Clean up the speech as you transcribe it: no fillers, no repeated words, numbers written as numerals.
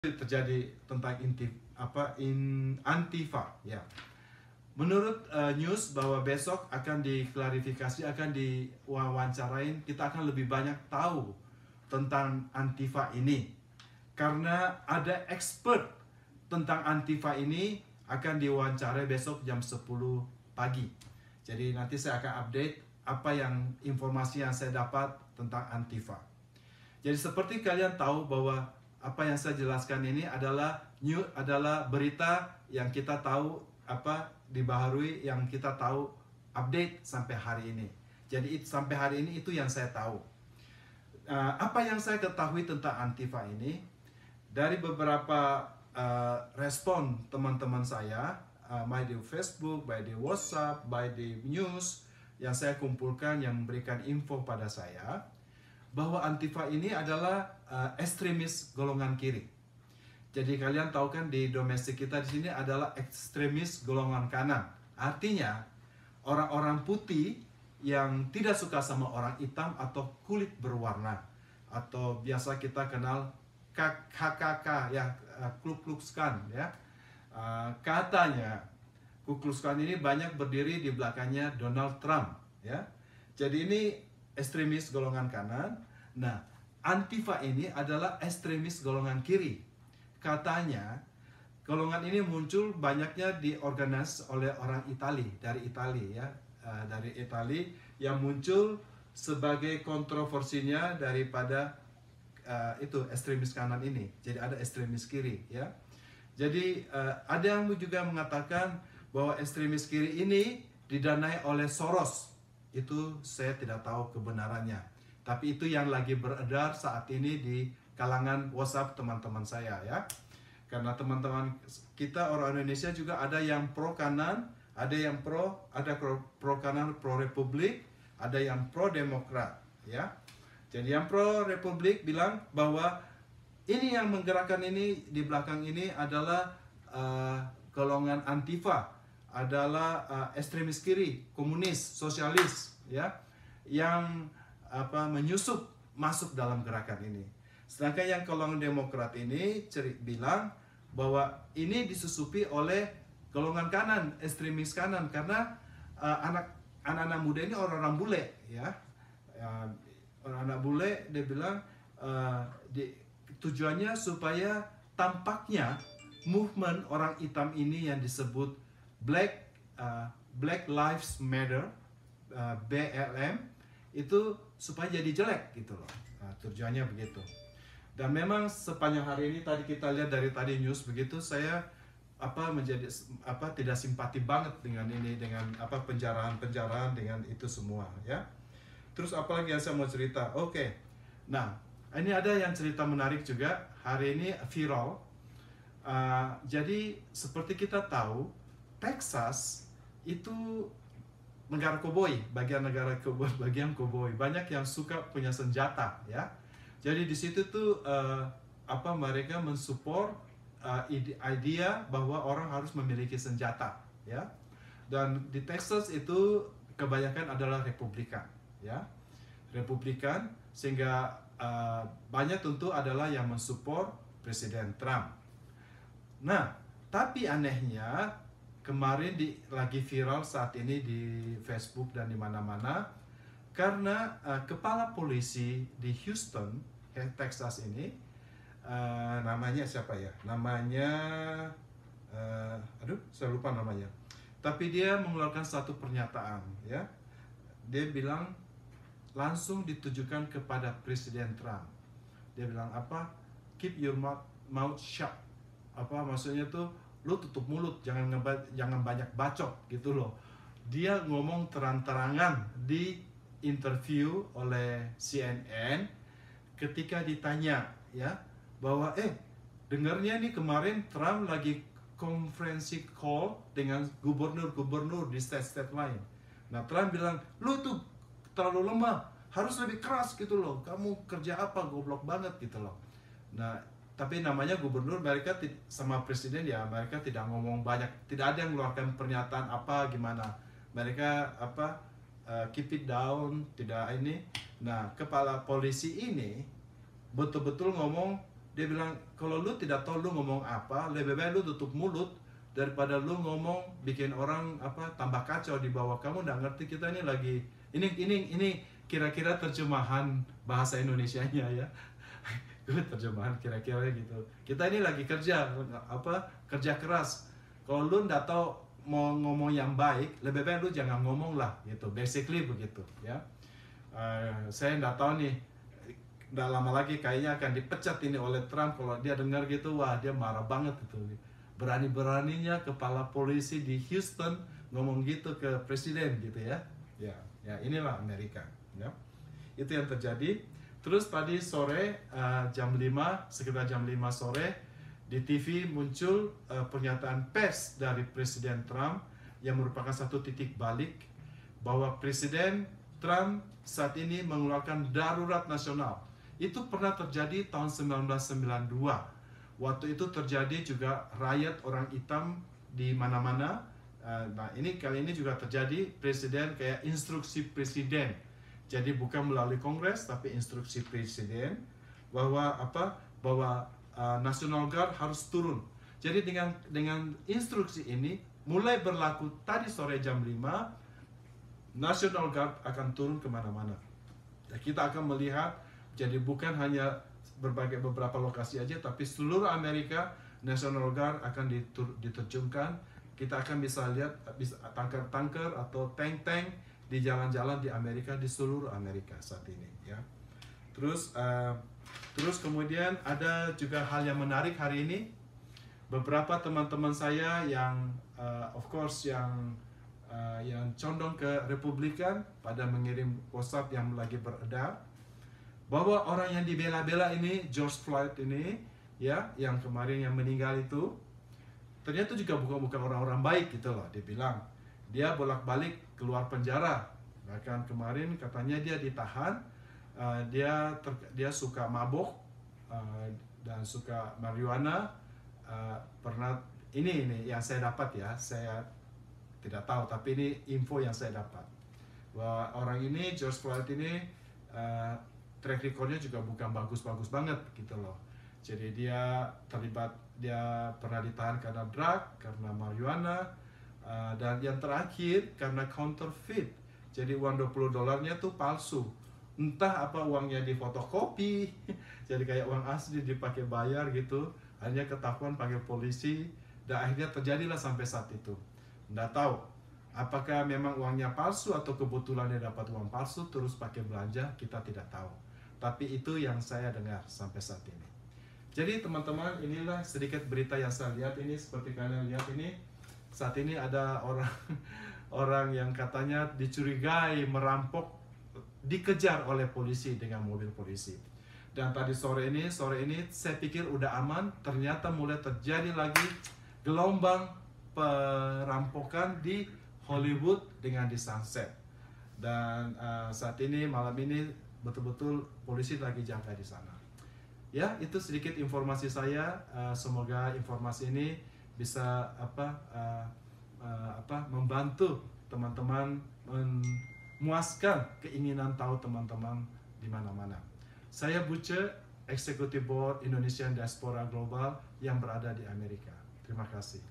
terjadi tentang Antifa ya. Menurut news bahwa besok akan diklarifikasi, akan diwawancarain, kita akan lebih banyak tahu tentang Antifa ini. Karena ada expert tentang Antifa ini akan diwawancarai besok jam 10 pagi. Jadi nanti saya akan update apa yang informasi yang saya dapat tentang Antifa. Jadi seperti kalian tahu bahwa apa yang saya jelaskan ini adalah berita yang kita tahu, dibaharui, yang kita tahu update sampai hari ini. Jadi sampai hari ini itu yang saya tahu. Apa yang saya ketahui tentang Antifa ini dari beberapa respon teman-teman saya, baik di Facebook, baik di WhatsApp, baik di news yang saya kumpulkan, yang memberikan info pada saya bahwa Antifa ini adalah ekstremis golongan kiri. Jadi kalian tahu kan di domestik kita di sini adalah ekstremis golongan kanan. Artinya orang-orang putih yang tidak suka sama orang hitam atau kulit berwarna, atau biasa kita kenal KKK ya, Ku Klux Klan ya. Katanya Ku Klux Klan ini banyak berdiri di belakangnya Donald Trump ya. Jadi ini ekstremis golongan kanan. Nah, Antifa ini adalah ekstremis golongan kiri. Katanya golongan ini muncul banyaknya diorganize oleh orang dari Italia ya, dari Italia, yang muncul sebagai kontroversinya daripada itu ekstremis kanan ini. Jadi ada ekstremis kiri ya. Jadi ada yang juga mengatakan bahwa ekstremis kiri ini didanai oleh Soros. Itu saya tidak tahu kebenarannya. Tapi itu yang lagi beredar saat ini di kalangan WhatsApp teman-teman saya ya. Karena teman-teman kita orang Indonesia juga ada yang pro kanan, ada yang pro kanan, pro republik, ada yang pro demokrat ya. Jadi yang pro republik bilang bahwa ini yang menggerakkan ini di belakang ini adalah golongan Antifa, adalah ekstremis kiri, komunis, sosialis ya, yang menyusup masuk dalam gerakan ini. Sedangkan yang golongan demokrat ini bilang bahwa ini disusupi oleh golongan kanan, ekstremis kanan, karena anak-anak muda ini orang-orang bule ya. Orang-anak bule, dia bilang tujuannya supaya tampaknya movement orang hitam ini yang disebut Black Lives Matter, BLM, itu supaya jadi jelek gitu loh. Tujuannya begitu. Dan memang sepanjang hari ini tadi kita lihat dari tadi news begitu, saya tidak simpati banget dengan ini, dengan penjarahan dengan itu semua ya. Terus apalagi yang saya mau cerita? Oke. Nah, ini ada yang cerita menarik juga hari ini viral. Jadi seperti kita tahu, Texas itu negara koboi, bagian koboi. Banyak yang suka punya senjata ya. Jadi di situ tuh mereka mensupport idea bahwa orang harus memiliki senjata ya. Dan di Texas itu kebanyakan adalah Republikan ya. Republikan, sehingga banyak tentu adalah yang mensupport Presiden Trump. Nah, tapi anehnya kemarin lagi viral saat ini di Facebook dan di mana-mana, karena kepala polisi di Houston, Texas ini, namanya siapa ya? Namanya, saya lupa namanya. Tapi dia mengeluarkan satu pernyataan, ya. Dia bilang langsung ditujukan kepada Presiden Trump. Dia bilang apa? Keep your mouth shut. Maksudnya tuh, lu tutup mulut, jangan banyak bacot gitu loh. Dia ngomong terang-terangan di interview oleh CNN ketika ditanya ya bahwa dengarnya nih kemarin Trump lagi konferensi call dengan gubernur-gubernur di state-state lain. Nah, Trump bilang, lu tuh terlalu lemah, harus lebih keras gitu loh, kamu kerja apa, goblok banget gitu loh. Nah, tapi namanya gubernur, mereka sama presiden ya, mereka tidak ngomong banyak, tidak ada yang mengeluarkan pernyataan apa gimana. Mereka keep it down, tidak ini. Nah, kepala polisi ini betul-betul ngomong Dia bilang, kalau lu tidak tahu lu ngomong apa, lebih baik lu tutup mulut daripada lu ngomong bikin orang apa tambah kacau di bawah. Kamu nggak ngerti kita ini lagi ini kira-kira terjemahan bahasa Indonesianya ya. Gue terjemahan kira-kira gitu. Kita ini lagi kerja kerja keras. Kalau lu nggak tahu mau ngomong yang baik, lebih baik lu jangan ngomong lah gitu. Basically begitu ya. Saya nggak tahu nih, nggak lama lagi kayaknya akan dipecat ini oleh Trump. Kalau dia dengar gitu, wah dia marah banget itu. Berani-beraninya kepala polisi di Houston ngomong gitu ke presiden gitu ya. Ya inilah Amerika ya. Itu yang terjadi. Terus tadi sore jam 5, sekitar jam 5 sore di TV muncul pernyataan pers dari Presiden Trump yang merupakan satu titik balik bahwa Presiden Trump saat ini mengeluarkan darurat nasional. Itu pernah terjadi tahun 1992. Waktu itu terjadi juga riot orang hitam di mana-mana. Nah, kali ini juga terjadi presiden kayak instruksi presiden. Jadi bukan melalui Kongres tapi instruksi presiden bahwa National Guard harus turun. Jadi dengan instruksi ini mulai berlaku tadi sore jam 5, National Guard akan turun kemana-mana. Kita akan melihat, jadi bukan hanya beberapa lokasi aja, tapi seluruh Amerika National Guard akan diterjunkan. Kita akan bisa lihat tanker-tanker atau tank-tank di jalan-jalan di Amerika, di seluruh Amerika saat ini ya. Terus kemudian ada juga hal yang menarik hari ini. Beberapa teman-teman saya yang of course yang condong ke Republikan pada mengirim WhatsApp yang lagi beredar bahwa orang yang dibela-bela ini, George Floyd ini ya, yang kemarin yang meninggal itu ternyata juga bukan orang-orang baik gitu loh. Dia bilang dia bolak-balik keluar penjara, bahkan kemarin katanya dia ditahan, dia suka mabok dan suka marijuana. Pernah ini yang saya dapat ya, saya tidak tahu tapi ini info yang saya dapat bahwa orang ini, George Floyd ini, track recordnya juga bukan bagus-bagus banget gitu loh. Jadi dia pernah ditahan karena drug, karena marijuana, dan yang terakhir karena counterfeit. Jadi uang $20 tuh palsu. Entah apa uangnya difotokopi, jadi kayak uang asli dipakai bayar gitu. Hanya ketahuan panggil polisi, dan akhirnya terjadilah sampai saat itu. Nggak tahu apakah memang uangnya palsu atau kebetulan dia dapat uang palsu terus pakai belanja, kita tidak tahu. Tapi itu yang saya dengar sampai saat ini. Jadi teman-teman, inilah sedikit berita yang saya lihat ini. Seperti kalian lihat ini, saat ini ada orang yang katanya dicurigai merampok, dikejar oleh polisi dengan mobil polisi. Dan tadi sore ini saya pikir udah aman, ternyata mulai terjadi lagi gelombang perampokan di Hollywood dengan di Sunset. Dan saat ini, malam ini, betul-betul polisi lagi jaga di sana. Ya, itu sedikit informasi saya. Semoga informasi ini bisa membantu teman-teman, memuaskan keinginan tahu teman-teman di mana-mana. Saya Buce, Executive Board Indonesian Diaspora Global yang berada di Amerika. Terima kasih.